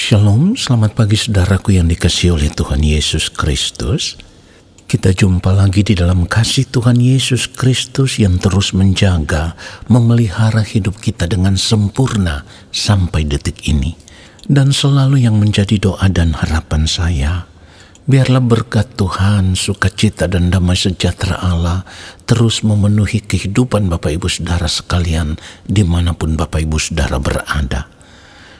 Shalom, selamat pagi saudaraku yang dikasihi oleh Tuhan Yesus Kristus. Kita jumpa lagi di dalam kasih Tuhan Yesus Kristus yang terus menjaga, memelihara hidup kita dengan sempurna sampai detik ini. Dan selalu yang menjadi doa dan harapan saya, biarlah berkat Tuhan, sukacita dan damai sejahtera Allah terus memenuhi kehidupan Bapak Ibu Saudara sekalian dimanapun Bapak Ibu Saudara berada.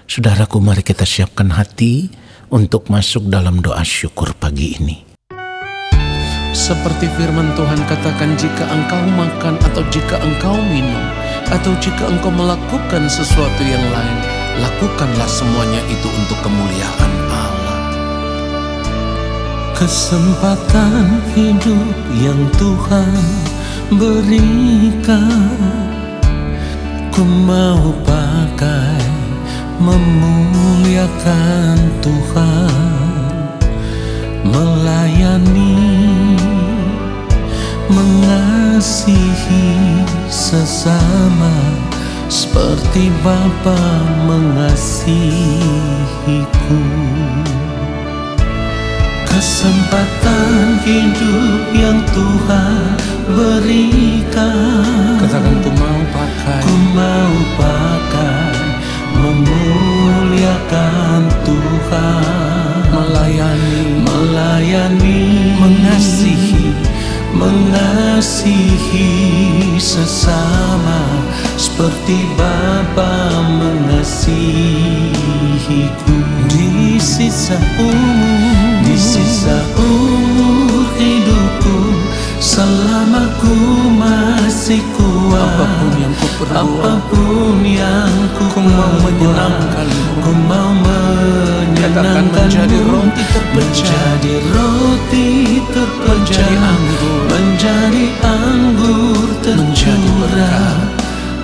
Saudaraku, mari kita siapkan hati untuk masuk dalam doa syukur pagi ini. Seperti firman Tuhan katakan, jika engkau makan atau jika engkau minum atau jika engkau melakukan sesuatu yang lain, lakukanlah semuanya itu untuk kemuliaan Allah. Kesempatan hidup yang Tuhan berikan, ku mau pakai memuliakan Tuhan, melayani, mengasihi sesama seperti Bapa mengasihiku. Kesempatan hidup yang Tuhan berikan, Katakan, ku mau pakai memuliakan Tuhan, melayani, mengasihi sesama seperti Bapa mengasihiku. Di sisa umur hidupku, selama ku masih kuat, apapun yang ku perbuat, apapun yang ku mau menyenangkanmu. Ku mau Katakan, menjadi roti terpecah, menjadi anggur tercurah,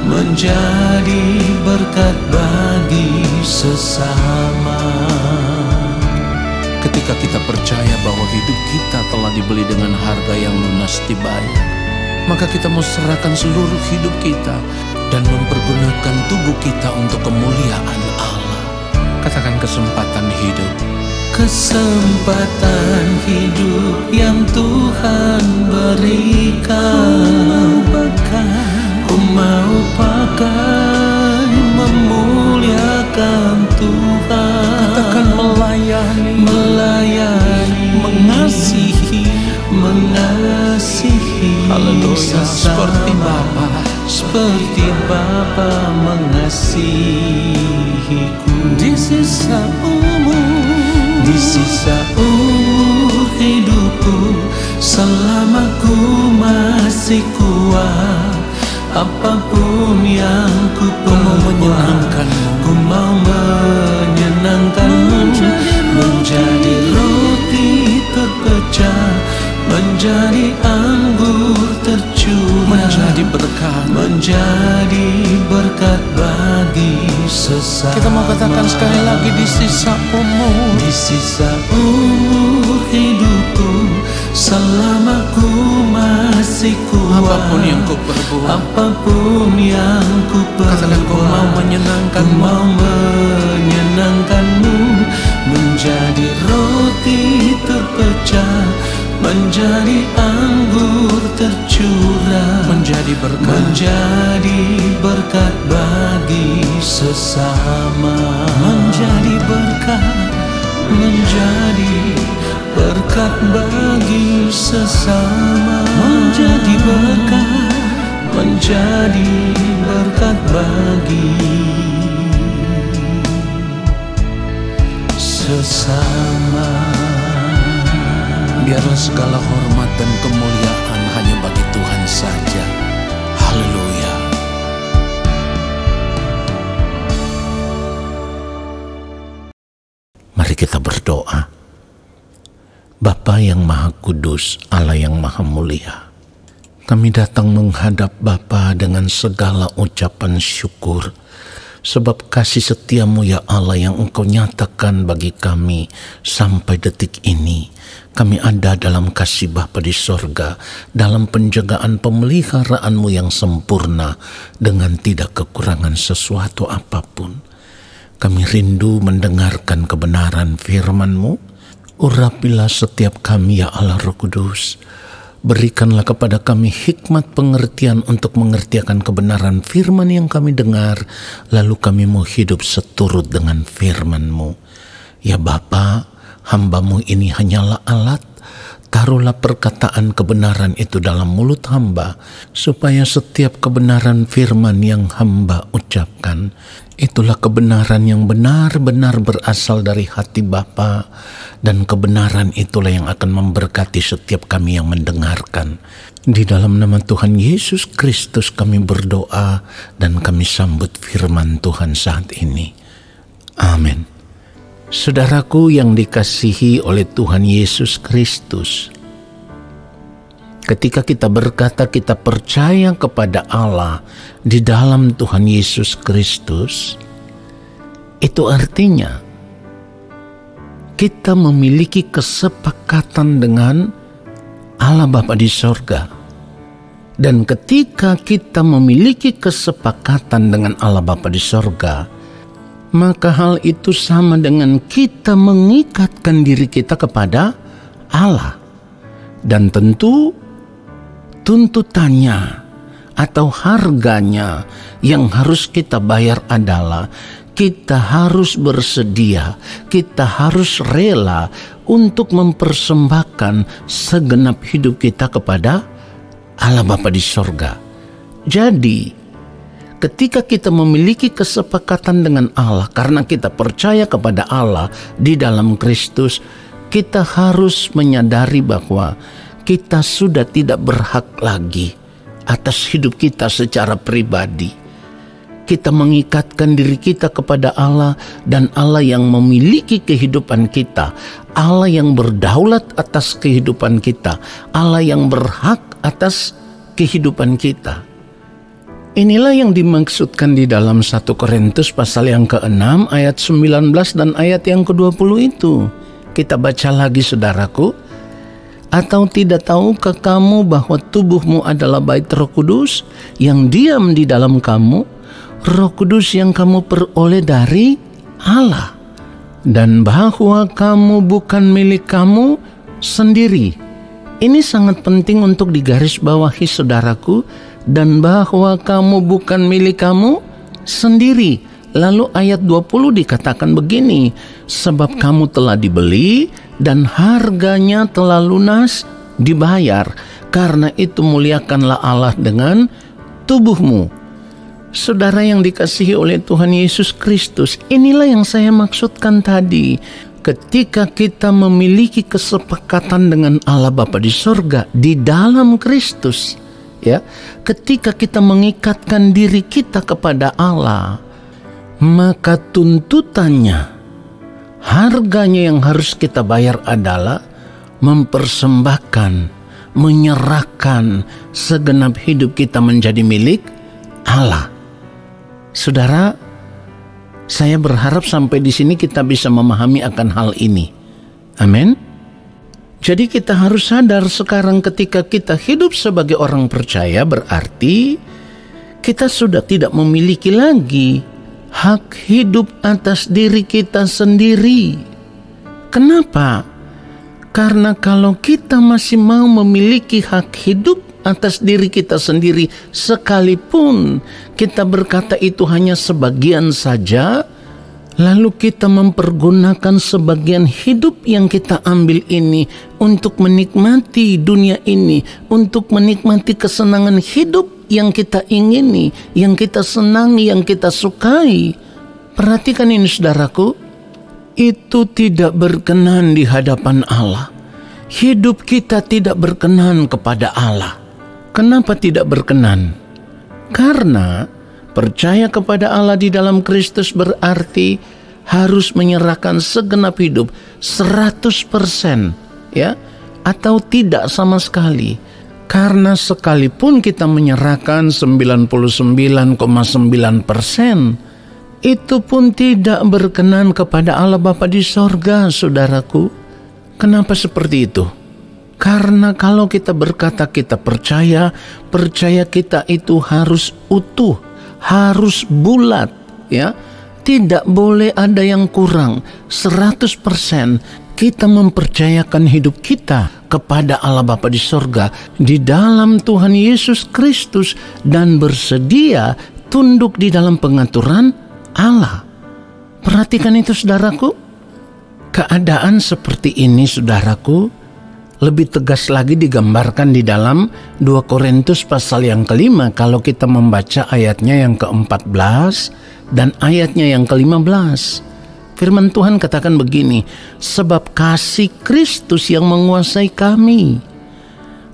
menjadi berkat bagi sesama. Ketika kita percaya bahwa hidup kita telah dibeli dengan harga yang lunas dibayar, maka kita mau serahkan seluruh hidup kita dan mempergunakan tubuh kita untuk kemuliaan Allah. Katakan, kesempatan hidup. Kesempatan hidup yang Tuhan berikan, ku mau pakai memuliakan Tuhan. Katakan, melayani, mengasihi. Haleluya, seperti Bapa mengasihiku. Di sisa umur hidupku, selama ku masih kuat, apapun yang ku perbuat, ku mau menyenangkanmu, menjadi roti terpecah, menjadi anggur tercurah, menjadi berkat bagi sesama. Kita mau katakan sekali lagi, di sisa umur hidupku, selama ku masih kuat, apapun yang ku perbuat, katakan, ku mau menyenangkanmu, menjadi roti terpecah, menjadi anggur tercurah, menjadi berkat bagi sesama, menjadi berkat bagi sesama, menjadi berkat bagi sesama. Biarlah segala hormat dan kemuliaan hanya bagi Tuhan saja. Haleluya. Mari kita berdoa. Bapa yang Maha Kudus, Allah yang Maha Mulia, kami datang menghadap Bapa dengan segala ucapan syukur, sebab kasih setiamu ya Allah yang Engkau nyatakan bagi kami sampai detik ini. Kami ada dalam kasih Bapa di sorga, dalam penjagaan pemeliharaan-Mu yang sempurna, dengan tidak kekurangan sesuatu apapun. Kami rindu mendengarkan kebenaran firman-Mu. Urapilah setiap kami ya Allah Roh Kudus. Berikanlah kepada kami hikmat pengertian untuk mengertikan kebenaran firman yang kami dengar, lalu kami mau hidup seturut dengan firman-Mu. Ya Bapa, hamba-Mu ini hanyalah alat. Taruhlah perkataan kebenaran itu dalam mulut hamba, supaya setiap kebenaran firman yang hamba ucapkan, itulah kebenaran yang benar-benar berasal dari hati Bapa, dan kebenaran itulah yang akan memberkati setiap kami yang mendengarkan. Di dalam nama Tuhan Yesus Kristus kami berdoa dan kami sambut firman Tuhan saat ini. Amin. Saudaraku yang dikasihi oleh Tuhan Yesus Kristus, ketika kita berkata kita percaya kepada Allah di dalam Tuhan Yesus Kristus, itu artinya kita memiliki kesepakatan dengan Allah Bapa di sorga. Dan ketika kita memiliki kesepakatan dengan Allah Bapa di sorga, maka hal itu sama dengan kita mengikatkan diri kita kepada Allah. Dan tentu tuntutannya atau harganya yang harus kita bayar adalah kita harus bersedia, kita harus rela untuk mempersembahkan segenap hidup kita kepada Allah Bapa di sorga. Jadi ketika kita memiliki kesepakatan dengan Allah karena kita percaya kepada Allah di dalam Kristus, kita harus menyadari bahwa kita sudah tidak berhak lagi atas hidup kita secara pribadi. Kita mengikatkan diri kita kepada Allah, dan Allah yang memiliki kehidupan kita, Allah yang berdaulat atas kehidupan kita, Allah yang berhak atas kehidupan kita. Inilah yang dimaksudkan di dalam 1 Korintus pasal yang ke-6 ayat 19 dan ayat yang ke-20 itu. Kita baca lagi saudaraku. Atau tidak tahukah kamu bahwa tubuhmu adalah bait Roh Kudus yang diam di dalam kamu, Roh Kudus yang kamu peroleh dari Allah, dan bahwa kamu bukan milik kamu sendiri. Ini sangat penting untuk digarisbawahi saudaraku. Dan bahwa kamu bukan milik kamu sendiri. Lalu ayat 20 dikatakan begini, sebab kamu telah dibeli dan harganya telah lunas dibayar. Karena itu muliakanlah Allah dengan tubuhmu. Saudara yang dikasihi oleh Tuhan Yesus Kristus, inilah yang saya maksudkan tadi. Ketika kita memiliki kesepakatan dengan Allah Bapa di sorga di dalam Kristus, ya, ketika kita mengikatkan diri kita kepada Allah, maka tuntutannya, harganya yang harus kita bayar adalah mempersembahkan, menyerahkan segenap hidup kita menjadi milik Allah. Saudara, saya berharap sampai di sini kita bisa memahami akan hal ini. Amin. Jadi kita harus sadar sekarang ketika kita hidup sebagai orang percaya, berarti kita sudah tidak memiliki lagi hak hidup atas diri kita sendiri. Kenapa? Karena kalau kita masih mau memiliki hak hidup atas diri kita sendiri, sekalipun kita berkata itu hanya sebagian saja, lalu kita mempergunakan sebagian hidup yang kita ambil ini untuk menikmati dunia ini, untuk menikmati kesenangan hidup yang kita ingini, yang kita senangi, yang kita sukai. Perhatikan ini saudaraku, itu tidak berkenan di hadapan Allah. Hidup kita tidak berkenan kepada Allah. Kenapa tidak berkenan? Karena percaya kepada Allah di dalam Kristus berarti harus menyerahkan segenap hidup 100%, ya, atau tidak sama sekali. Karena sekalipun kita menyerahkan 99,9%, itu pun tidak berkenan kepada Allah Bapa di sorga, saudaraku. Kenapa seperti itu? Karena kalau kita berkata kita percaya kita itu harus utuh, harus bulat, ya. Tidak boleh ada yang kurang. 100% kita mempercayakan hidup kita kepada Allah Bapa di sorga di dalam Tuhan Yesus Kristus dan bersedia tunduk di dalam pengaturan Allah. Perhatikan itu saudaraku. Keadaan seperti ini saudaraku lebih tegas lagi digambarkan di dalam 2 Korintus pasal yang ke-5 kalau kita membaca ayatnya yang ke-14 dan ayatnya yang ke-15. Firman Tuhan katakan begini, sebab kasih Kristus yang menguasai kami.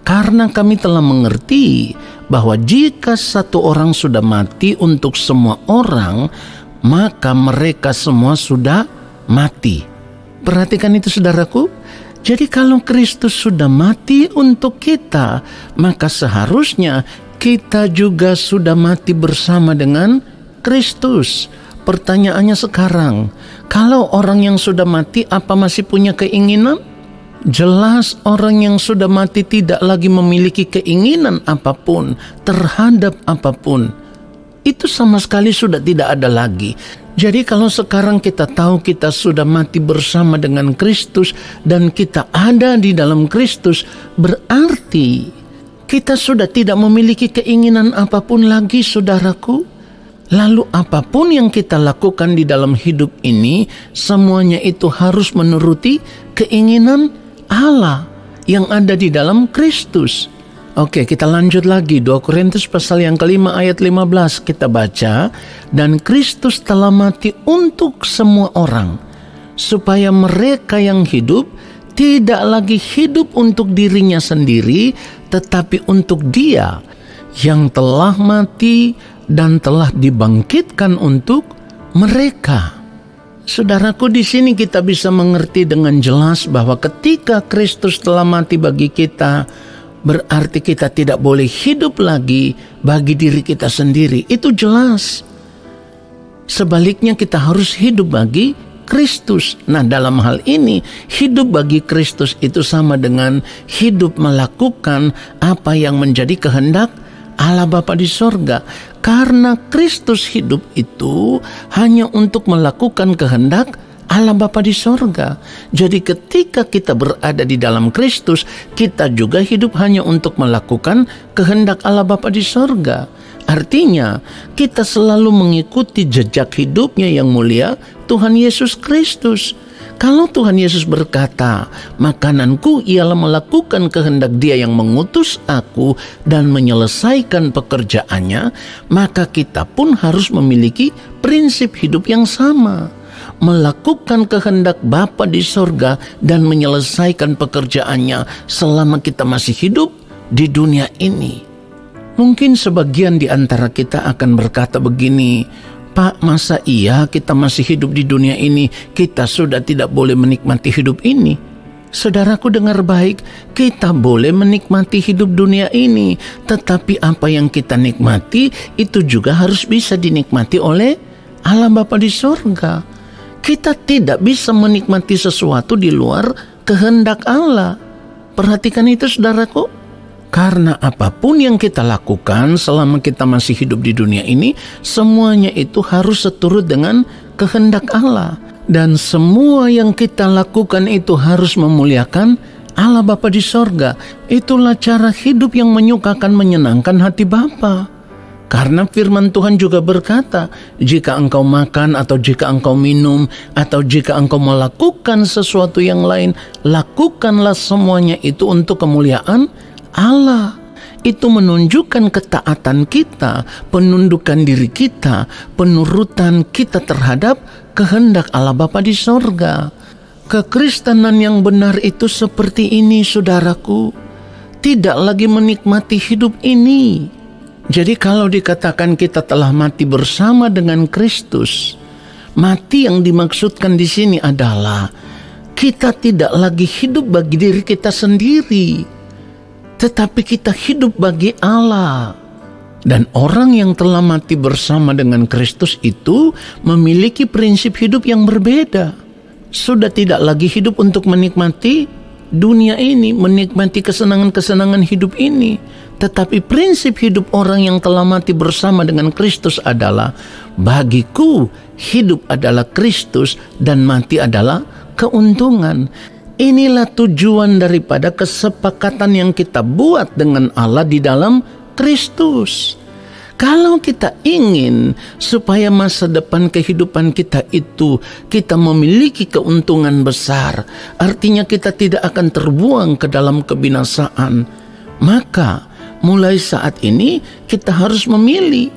Karena kami telah mengerti bahwa jika satu orang sudah mati untuk semua orang, maka mereka semua sudah mati. Perhatikan itu saudaraku. Jadi kalau Kristus sudah mati untuk kita, maka seharusnya kita juga sudah mati bersama dengan Kristus. Pertanyaannya sekarang, kalau orang yang sudah mati apa masih punya keinginan? Jelas orang yang sudah mati tidak lagi memiliki keinginan apapun terhadap apapun. Itu sama sekali sudah tidak ada lagi. Jadi kalau sekarang kita tahu kita sudah mati bersama dengan Kristus dan kita ada di dalam Kristus, berarti kita sudah tidak memiliki keinginan apapun lagi, saudaraku. Lalu apapun yang kita lakukan di dalam hidup ini, semuanya itu harus menuruti keinginan Allah yang ada di dalam Kristus. Oke, kita lanjut lagi. 2 Korintus pasal yang ke-5 ayat 15 kita baca. Dan Kristus telah mati untuk semua orang, supaya mereka yang hidup tidak lagi hidup untuk dirinya sendiri, tetapi untuk Dia yang telah mati dan telah dibangkitkan untuk mereka. Saudaraku, di sini kita bisa mengerti dengan jelas bahwa ketika Kristus telah mati bagi kita, berarti kita tidak boleh hidup lagi bagi diri kita sendiri. Itu jelas. Sebaliknya kita harus hidup bagi Kristus. Nah, dalam hal ini hidup bagi Kristus itu sama dengan hidup melakukan apa yang menjadi kehendak Allah Bapa di sorga. Karena Kristus hidup itu hanya untuk melakukan kehendak Allah Bapa di sorga. Jadi ketika kita berada di dalam Kristus, kita juga hidup hanya untuk melakukan kehendak Allah Bapa di sorga. Artinya kita selalu mengikuti jejak hidupnya yang mulia Tuhan Yesus Kristus. Kalau Tuhan Yesus berkata, makananku ialah melakukan kehendak Dia yang mengutus aku dan menyelesaikan pekerjaannya, maka kita pun harus memiliki prinsip hidup yang sama. Melakukan kehendak Bapa di sorga dan menyelesaikan pekerjaannya selama kita masih hidup di dunia ini. Mungkin sebagian di antara kita akan berkata begini, Pak, masa iya kita masih hidup di dunia ini, kita sudah tidak boleh menikmati hidup ini? Saudaraku, dengar baik, kita boleh menikmati hidup dunia ini, tetapi apa yang kita nikmati itu juga harus bisa dinikmati oleh Allah Bapa di sorga. Kita tidak bisa menikmati sesuatu di luar kehendak Allah. Perhatikan itu saudaraku. Karena apapun yang kita lakukan selama kita masih hidup di dunia ini, semuanya itu harus seturut dengan kehendak Allah. Dan semua yang kita lakukan itu harus memuliakan Allah Bapa di sorga. Itulah cara hidup yang menyukakan, menyenangkan hati Bapa. Karena firman Tuhan juga berkata, jika engkau makan atau jika engkau minum atau jika engkau melakukan sesuatu yang lain, lakukanlah semuanya itu untuk kemuliaan Allah. Itu menunjukkan ketaatan kita, penundukan diri kita, penurutan kita terhadap kehendak Allah Bapa di sorga. Kekristenan yang benar itu seperti ini, saudaraku. Tidak lagi menikmati hidup ini. Jadi kalau dikatakan kita telah mati bersama dengan Kristus, mati yang dimaksudkan di sini adalah kita tidak lagi hidup bagi diri kita sendiri, tetapi kita hidup bagi Allah. Dan orang yang telah mati bersama dengan Kristus itu memiliki prinsip hidup yang berbeda. Sudah tidak lagi hidup untuk menikmati dunia ini, menikmati kesenangan-kesenangan hidup ini. Tetapi prinsip hidup orang yang telah mati bersama dengan Kristus adalah, bagiku hidup adalah Kristus dan mati adalah keuntungan. Inilah tujuan daripada kesepakatan yang kita buat dengan Allah di dalam Kristus. Kalau kita ingin supaya masa depan kehidupan kita itu kita memiliki keuntungan besar, artinya kita tidak akan terbuang ke dalam kebinasaan, maka mulai saat ini kita harus memilih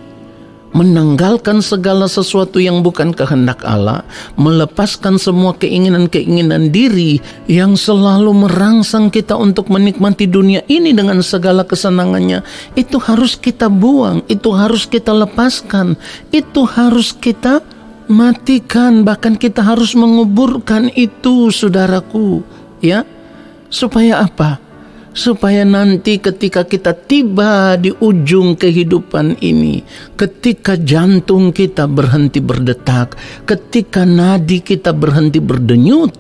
menanggalkan segala sesuatu yang bukan kehendak Allah, melepaskan semua keinginan-keinginan diri yang selalu merangsang kita untuk menikmati dunia ini dengan segala kesenangannya. Itu harus kita buang, itu harus kita lepaskan, itu harus kita matikan, bahkan kita harus menguburkan itu, saudaraku, ya. Supaya apa? Supaya nanti ketika kita tiba di ujung kehidupan ini, ketika jantung kita berhenti berdetak, ketika nadi kita berhenti berdenyut,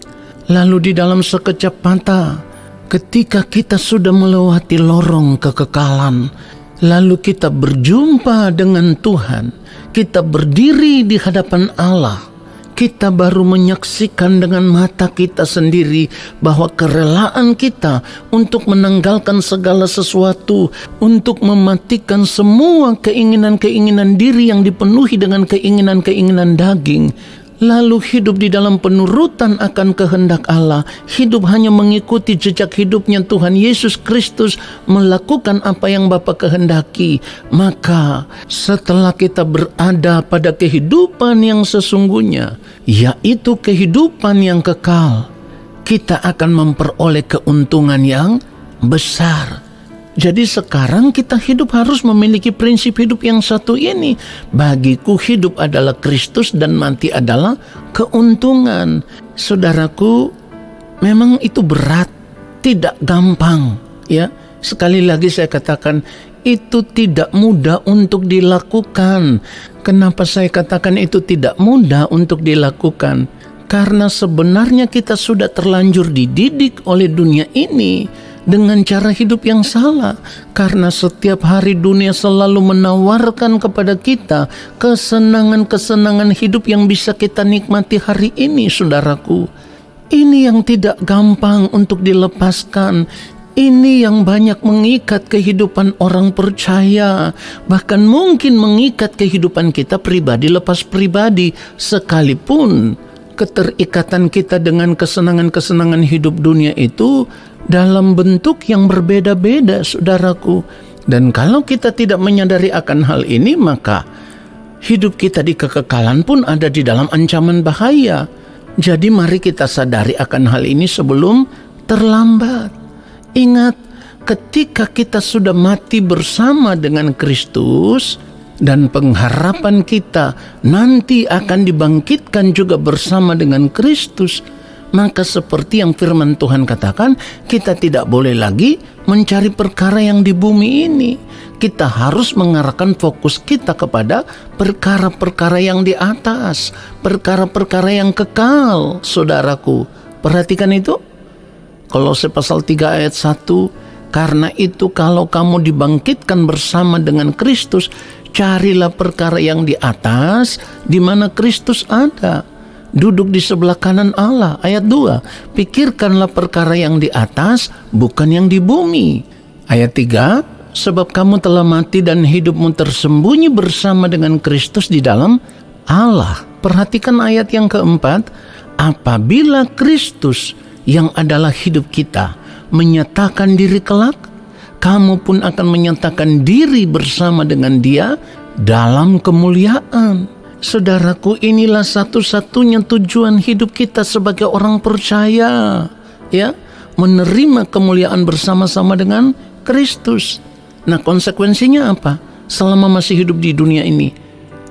lalu di dalam sekejap mata, ketika kita sudah melewati lorong kekekalan, lalu kita berjumpa dengan Tuhan, kita berdiri di hadapan Allah, kita baru menyaksikan dengan mata kita sendiri bahwa kerelaan kita untuk menanggalkan segala sesuatu, untuk mematikan semua keinginan-keinginan diri yang dipenuhi dengan keinginan-keinginan daging, lalu hidup di dalam penurutan akan kehendak Allah, hidup hanya mengikuti jejak hidupnya Tuhan Yesus Kristus, melakukan apa yang Bapa kehendaki. Maka setelah kita berada pada kehidupan yang sesungguhnya, yaitu kehidupan yang kekal, kita akan memperoleh keuntungan yang besar. Jadi sekarang kita hidup harus memiliki prinsip hidup yang satu ini. Bagiku hidup adalah Kristus dan mati adalah keuntungan. Saudaraku, memang itu berat, tidak gampang, ya. Sekali lagi saya katakan, itu tidak mudah untuk dilakukan. Kenapa saya katakan itu tidak mudah untuk dilakukan? Karena sebenarnya kita sudah terlanjur dididik oleh dunia ini dengan cara hidup yang salah. Karena setiap hari dunia selalu menawarkan kepada kita kesenangan-kesenangan hidup yang bisa kita nikmati hari ini, saudaraku. Ini yang tidak gampang untuk dilepaskan. Ini yang banyak mengikat kehidupan orang percaya, bahkan mungkin mengikat kehidupan kita pribadi lepas pribadi, sekalipun keterikatan kita dengan kesenangan-kesenangan hidup dunia itu dalam bentuk yang berbeda-beda, saudaraku. Dan kalau kita tidak menyadari akan hal ini, maka hidup kita di kekekalan pun ada di dalam ancaman bahaya. Jadi mari kita sadari akan hal ini sebelum terlambat. Ingat, ketika kita sudah mati bersama dengan Kristus dan pengharapan kita nanti akan dibangkitkan juga bersama dengan Kristus, maka seperti yang firman Tuhan katakan, kita tidak boleh lagi mencari perkara yang di bumi ini. Kita harus mengarahkan fokus kita kepada perkara-perkara yang di atas, perkara-perkara yang kekal, saudaraku. Perhatikan itu. Kolose pasal 3 ayat 1, karena itu kalau kamu dibangkitkan bersama dengan Kristus, carilah perkara yang di atas, di mana Kristus ada, duduk di sebelah kanan Allah. Ayat 2, pikirkanlah perkara yang di atas, bukan yang di bumi. Ayat 3, sebab kamu telah mati dan hidupmu tersembunyi bersama dengan Kristus di dalam Allah. Perhatikan ayat yang keempat, apabila Kristus yang adalah hidup kita menyatakan diri kelak, kamu pun akan menyatakan diri bersama dengan Dia dalam kemuliaan. Saudaraku, inilah satu-satunya tujuan hidup kita sebagai orang percaya, ya, menerima kemuliaan bersama-sama dengan Kristus. Nah, konsekuensinya apa selama masih hidup di dunia ini?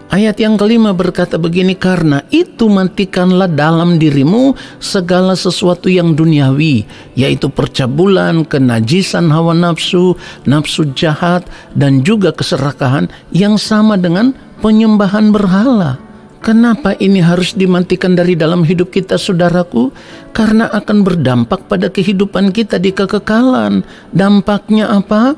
Ayat yang kelima berkata begini, karena itu matikanlah dalam dirimu segala sesuatu yang duniawi, yaitu percabulan, kenajisan hawa nafsu, nafsu jahat, dan juga keserakahan yang sama dengan penyembahan berhala. Kenapa ini harus dimatikan dari dalam hidup kita, saudaraku? Karena akan berdampak pada kehidupan kita di kekekalan. Dampaknya apa?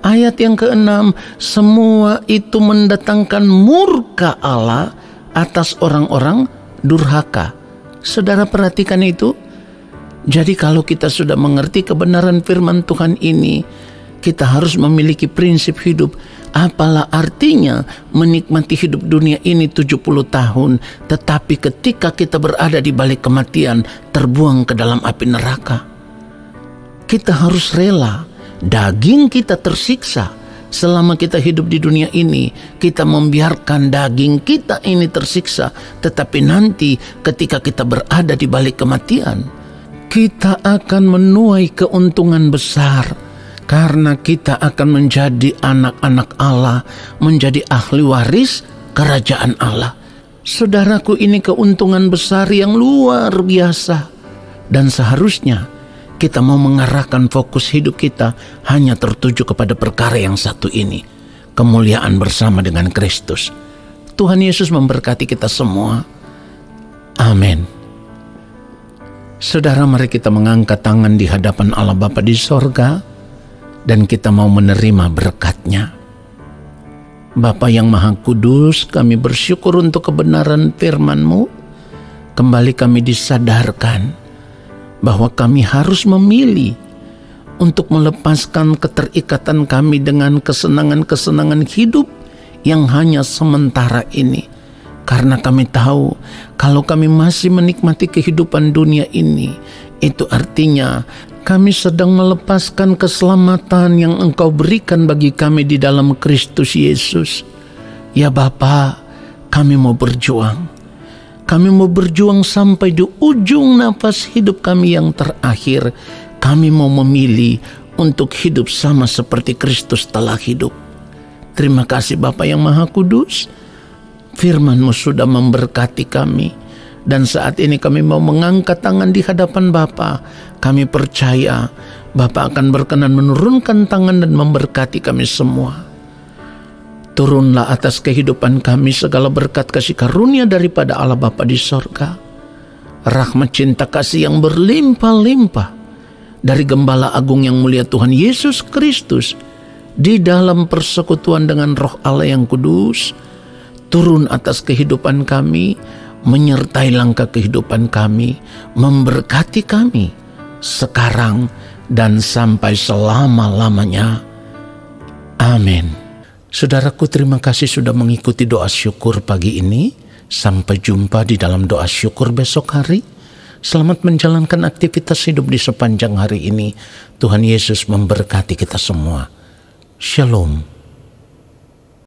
Ayat yang ke-6, semua itu mendatangkan murka Allah atas orang-orang durhaka. Saudara perhatikan itu. Jadi kalau kita sudah mengerti kebenaran firman Tuhan ini, kita harus memiliki prinsip hidup. Apalah artinya menikmati hidup dunia ini 70 tahun, tetapi ketika kita berada di balik kematian, terbuang ke dalam api neraka. Kita harus rela, daging kita tersiksa. Selama kita hidup di dunia ini, kita membiarkan daging kita ini tersiksa. Tetapi nanti ketika kita berada di balik kematian, kita akan menuai keuntungan besar. Karena kita akan menjadi anak-anak Allah, menjadi ahli waris kerajaan Allah. Saudaraku, ini keuntungan besar yang luar biasa. Dan seharusnya kita mau mengarahkan fokus hidup kita hanya tertuju kepada perkara yang satu ini. Kemuliaan bersama dengan Kristus. Tuhan Yesus memberkati kita semua. Amin. Saudara, mari kita mengangkat tangan di hadapan Allah Bapa di sorga. Dan kita mau menerima berkat-Nya. Bapa yang Maha Kudus, kami bersyukur untuk kebenaran firman-Mu. Kembali kami disadarkan bahwa kami harus memilih untuk melepaskan keterikatan kami dengan kesenangan-kesenangan hidup yang hanya sementara ini. Karena kami tahu kalau kami masih menikmati kehidupan dunia ini, itu artinya kami sedang melepaskan keselamatan yang Engkau berikan bagi kami di dalam Kristus Yesus. Ya Bapa, kami mau berjuang. Kami mau berjuang sampai di ujung nafas hidup kami yang terakhir. Kami mau memilih untuk hidup sama seperti Kristus telah hidup. Terima kasih Bapa yang Maha Kudus. Firman-Mu sudah memberkati kami. Dan saat ini kami mau mengangkat tangan di hadapan Bapa. Kami percaya Bapa akan berkenan menurunkan tangan dan memberkati kami semua. Turunlah atas kehidupan kami segala berkat kasih karunia daripada Allah Bapa di sorga. Rahmat cinta kasih yang berlimpah-limpah dari Gembala Agung yang mulia Tuhan Yesus Kristus di dalam persekutuan dengan Roh Allah yang kudus. Turun atas kehidupan kami, menyertai langkah kehidupan kami, memberkati kami sekarang dan sampai selama-lamanya. Amin. Saudaraku, terima kasih sudah mengikuti doa syukur pagi ini. Sampai jumpa di dalam doa syukur besok hari. Selamat menjalankan aktivitas hidup di sepanjang hari ini. Tuhan Yesus memberkati kita semua. Shalom.